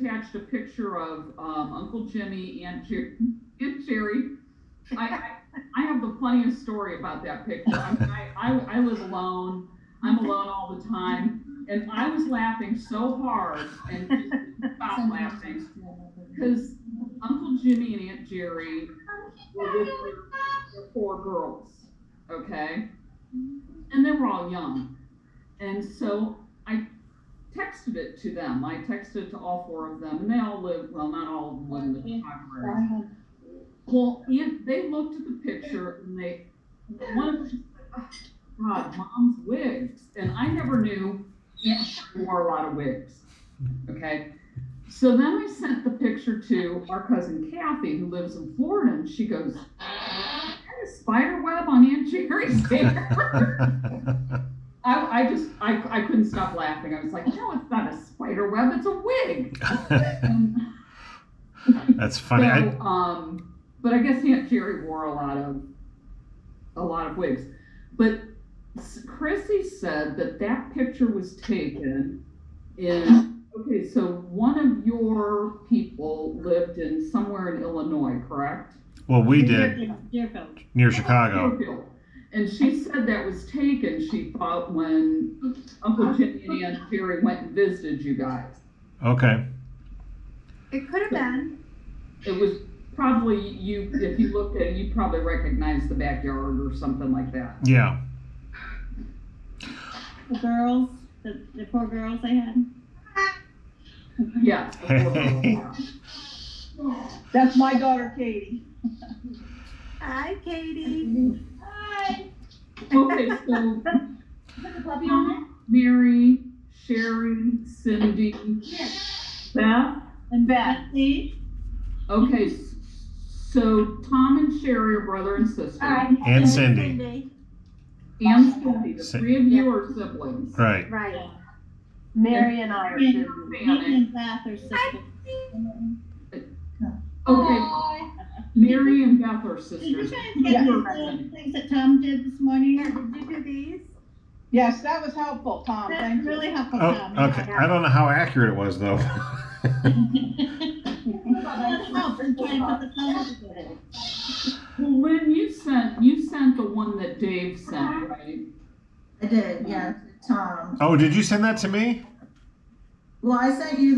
attached a picture of Uncle Jimmy and Aunt Jerry. I have the funniest story about that picture. I live alone. I'm alone all the time, and I was laughing so hard and just stopped laughing because Uncle Jimmy and Aunt Jerry were with their four girls, okay, and they were all young, and so I texted it to them. I texted it to all four of them, and they all live, well, not all of them live in the Chicago area. Well, they looked at the picture, and one of them said, oh, God, Mom's wigs. And I never knew Aunt wore a lot of wigs, okay? So then I sent the picture to our cousin Kathy, who lives in Florida, and she goes, a spider web on Aunt Jerry's hair? I couldn't stop laughing. I was like, no, it's not a spider web, it's a wig. That's funny. So, but I guess Aunt Jerry wore a lot of wigs. But Chrissy said that picture was taken in, okay, so one of your people lived in somewhere in Illinois, correct? Well, we did. Deerfield. Near Chicago. Deerfield. And she said that was taken, she thought, when Uncle Jimmy and Aunt Jerry went and visited you guys. Okay. It could have been. It was probably, if you looked at it, you'd probably recognize the backyard or something like that. Yeah. The girls, the four girls they had. Yeah. That's my daughter, Katie. Hi, Katie. Hi. Okay, so Mary, Sherry, Cindy, Beth, And Betsy. Okay, so Tom and Sherry are brother and sister. Hi. And Cindy. And Cindy, the three of you are siblings. Right. Right. Mary and I are And siblings. Peyton and Beth are sisters. Okay, Mary and Beth are Did you sisters. guys get these little things that Tom did this morning? Did you do these? Yes, that was helpful, Tom. That's Thank you. really helpful, Oh, Tom. okay. I don't know how accurate it was, though. That helps in trying to put the colors together. Well, Lynn, you sent the one that Dave sent, right? I did, yeah, Tom. Oh, did you send that to me? Well, I sent you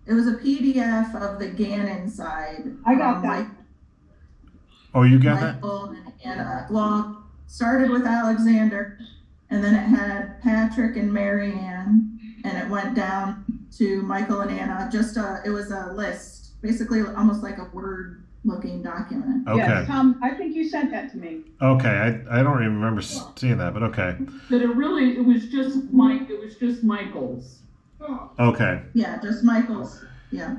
it was a PDF of the Gannon side. I got that. Oh, you got that? Michael and Anna. Well, started with Alexander, and then it had Patrick and Mary Ann, and it went down to Michael and Anna. It was a list, basically almost like a Word-looking document. Okay. Yes, Tom, I think you sent that to me. Okay. I don't even remember seeing that, but okay. But it was just Michael's. Okay. Yeah, just Michael's, yeah.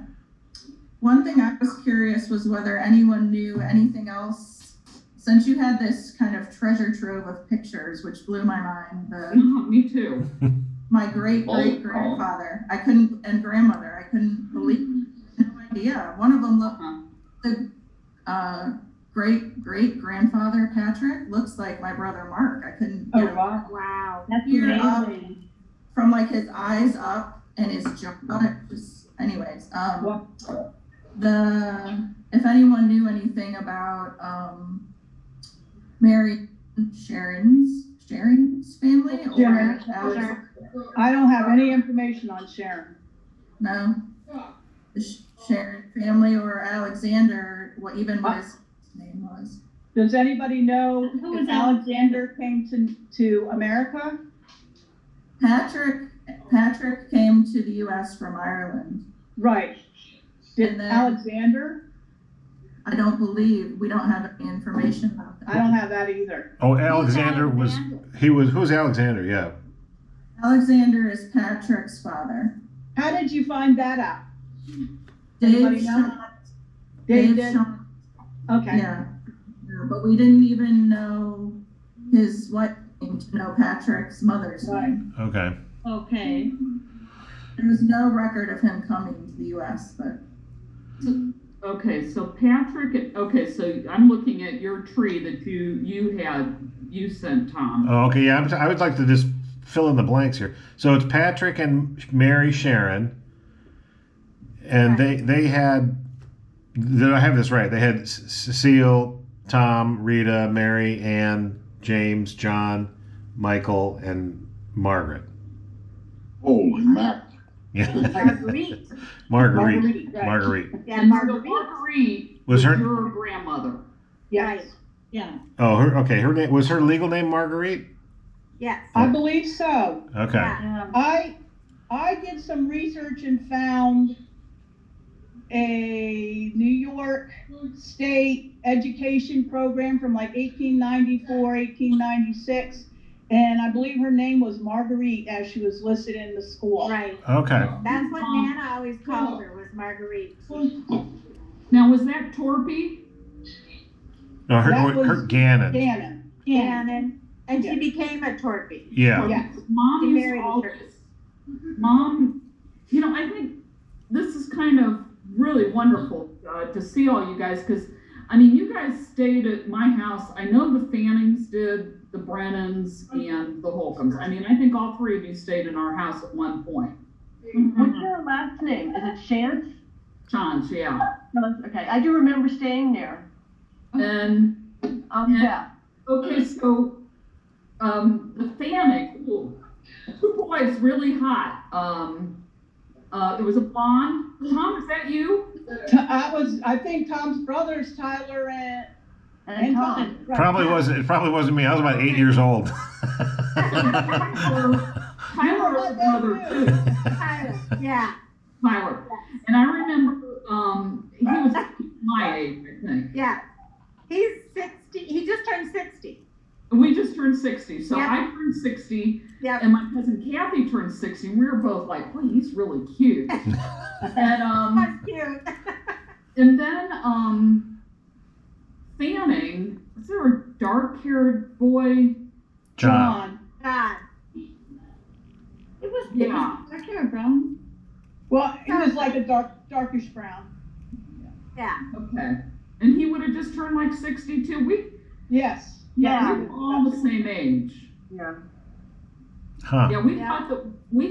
One thing I was curious was whether anyone knew anything else, since you had this kind of treasure trove of pictures, which blew my mind. Me too. My great-great-grandfather, and grandmother, I couldn't believe, no idea. One of them looked, the great-great-grandfather, Patrick, looks like my brother Mark. I couldn't get him. Wow. That's Here, amazing. From like his eyes up and his jaw, it just, anyways, if anyone knew anything about, Mary Sharon's family, or Sharon. Alex, I don't have any information on Sharon. no, the Sharon family or Alexander, what his name was. Does anybody know Who if was Alexander came to America? Patrick came to the U.S. from Ireland. Right. Did And then- Alexander? I don't believe, we don't have any information about that. I don't have that either. Oh, Alexander who's Alexander? Yeah. Alexander is Patrick's father. How did you find that out? Anybody Dave know? Shawn. Dave did? Shawn, Okay. yeah. But we didn't even know his wife name to know Patrick's mother's Right. name. Okay. Okay. There was no record of him coming to the U.S., but Okay, so Patrick, okay, so I'm looking at your tree that you sent, Tom. Oh, okay. Yeah. I would like to just fill in the blanks here. So it's Patrick and Mary Sharon, and Right. they had. Did I have this right? They had Cecile, Tom, Rita, Mary, Ann, James, John, Michael, and Margaret. Holy mac. Yeah, Marguerite. Marguerite. right. Marguerite. Yeah, And so Marguerite. Marguerite Was her- your grandmother. Yes, Yeah. Oh, her. Okay, her name was her legal name Marguerite. Yes. I believe so. Okay. Yeah. I did some research and found a New York State education program from like 1894, 1896. And I believe her name was Marguerite as she was listed in the school. Right. Okay. That's what Nana always called her, was Marguerite. Now, was that Torpy? No, her That was her Gannon. Gannon. Gannon. And she Yeah. became a Torpy. Yeah. Yes. Mom She used married to a always, Mom, I think this is kind of really wonderful to see all you guys, because, you guys stayed at my house. I know the Fannings did, the Brennans, and the Holcombs. I think all three of you stayed in our house at one point. What's your last name? Is it Chance? Chance, yeah. Okay, I do remember staying there. And, Yeah. okay, so, the Fanning, two boys, really hot. There was a blonde. Tom, is that you? I think Tom's brothers, Tyler and Tom. Tom. Right. Probably wasn't. It probably wasn't me. I was about 8 years old. Tyler was a brother too. Tyler. Yeah. Tyler. And I remember, he was my age, I think. Yeah. He's 60. He just turned 60. We just turned 60. So Yeah. I turned 60, Yeah. and my cousin Kathy turned 60, and we were both like, boy, he's really cute. And, That's cute. and then, Fanning, is there a dark-haired boy? John. God. It was, Yeah. dark hair, brown. Well, he was like a darkish brown. Yeah. Okay. And he would have just turned like 62. Yes. Yeah. We were all the same age. Yeah. Huh. Yeah, we Yeah.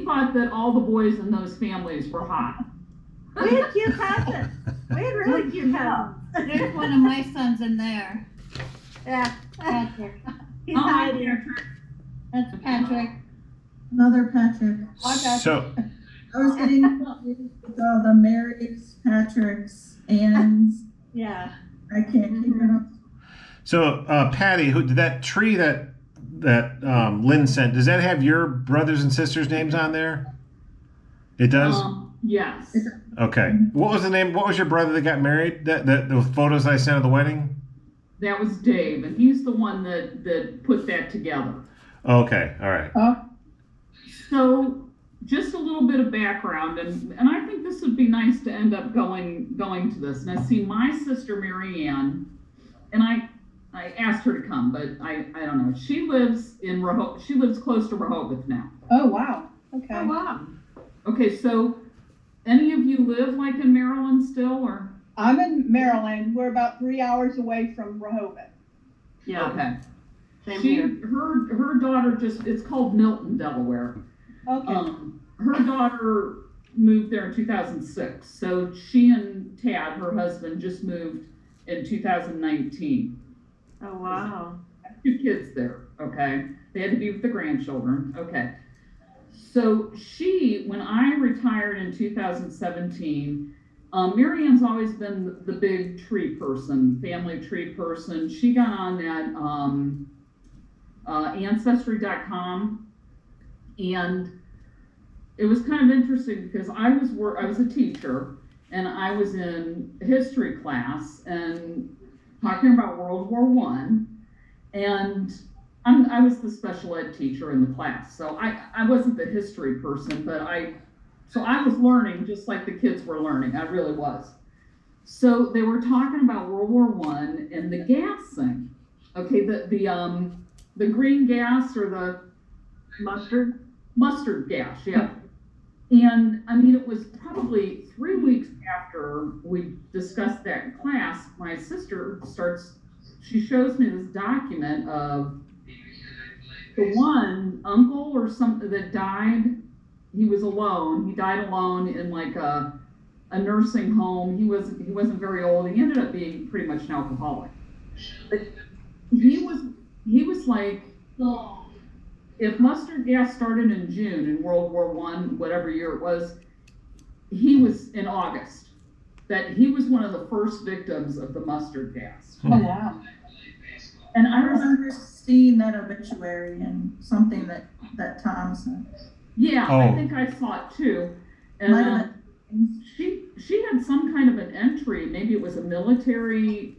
thought that all the boys in those families were hot. We had cute cousins. We had really cute cousins. There's one of my sons in there. Yeah. Patrick. He's Oh, hiding. Patrick. That's Patrick. Another Patrick. So I was getting confused with all the Marys, Patricks, Anns. Yeah. I can't keep it up. So, Patty, who did that tree that Lynn sent? Does that have your brothers and sisters' names on there? It does. Yes. Okay. What was the name? What was your brother that got married? That the photos I sent of the wedding. That was Dave, and he's the one that put that together. Okay. All right. So, just a little bit of background, and I think this would be nice to end up going to this. And I see my sister Mary Ann, and I asked her to come, but I don't know. She lives in She lives close to Rehoboth now. Oh, wow. Okay. Oh, wow. Okay, so any of you live like in Maryland still, or? I'm in Maryland. We're about 3 hours away from Rehoboth. Yeah. Okay. Same here. Her daughter it's called Milton, Delaware. Okay. Her daughter moved there in 2006. So she and Tad, her husband, just moved in 2019. Oh, wow. 2 kids there, okay? They had to be with the grandchildren, okay. So when I retired in 2017, Mary Ann's always been the big tree person, family tree person. She got on that Ancestry.com, and it was kind of interesting because I was a teacher, and I was in history class and talking about World War I, and I was the special ed teacher in the class, so I wasn't the history person, but I was learning just like the kids were learning. I really was. So they were talking about World War I and the gas thing. Okay, the green gas or the mustard gas, yeah. And it was probably 3 weeks after we discussed that in class, my sister she shows me this document of the one uncle or something that died. He was alone. He died alone in like a a nursing home. He wasn't very old. He ended up being pretty much an alcoholic. But he was like, if mustard gas started in June in World War I, whatever year it was, he was in August. That he was one of the first victims of the mustard gas. Oh, wow. And I remember seeing that obituary and something that Tom said. Yeah, Oh. I think I saw it too. And Might have been. she had some kind of an entry. Maybe it was a military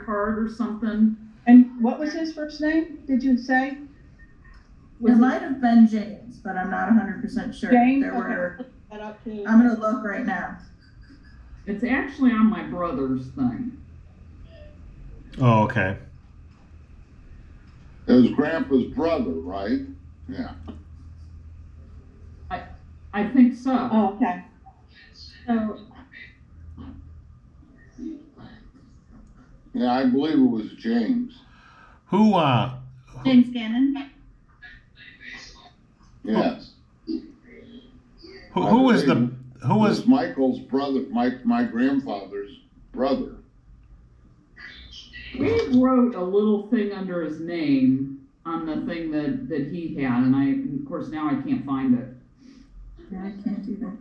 card or something. And what was his first name, did you say? It might have been James, but I'm not 100% sure. James? There were. Okay. That up too. I'm gonna look right now. It's actually on my brother's thing. Oh, okay. It was Grandpa's brother, right? Yeah. I think so. Oh, okay. So, Yeah, I believe it was James. Who, James Gannon. Yes. who was the, who It was, was Michael's brother, my grandfather's brother. He wrote a little thing under his name on the thing that he had, and of course now I can't find it. Yeah, I can't do that.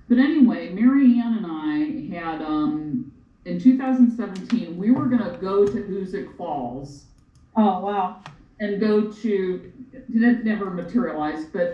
But anyway, Mary Ann and I had, in 2017, we were gonna go to Hoosick Falls Oh, wow. and go to, it never materialized, but,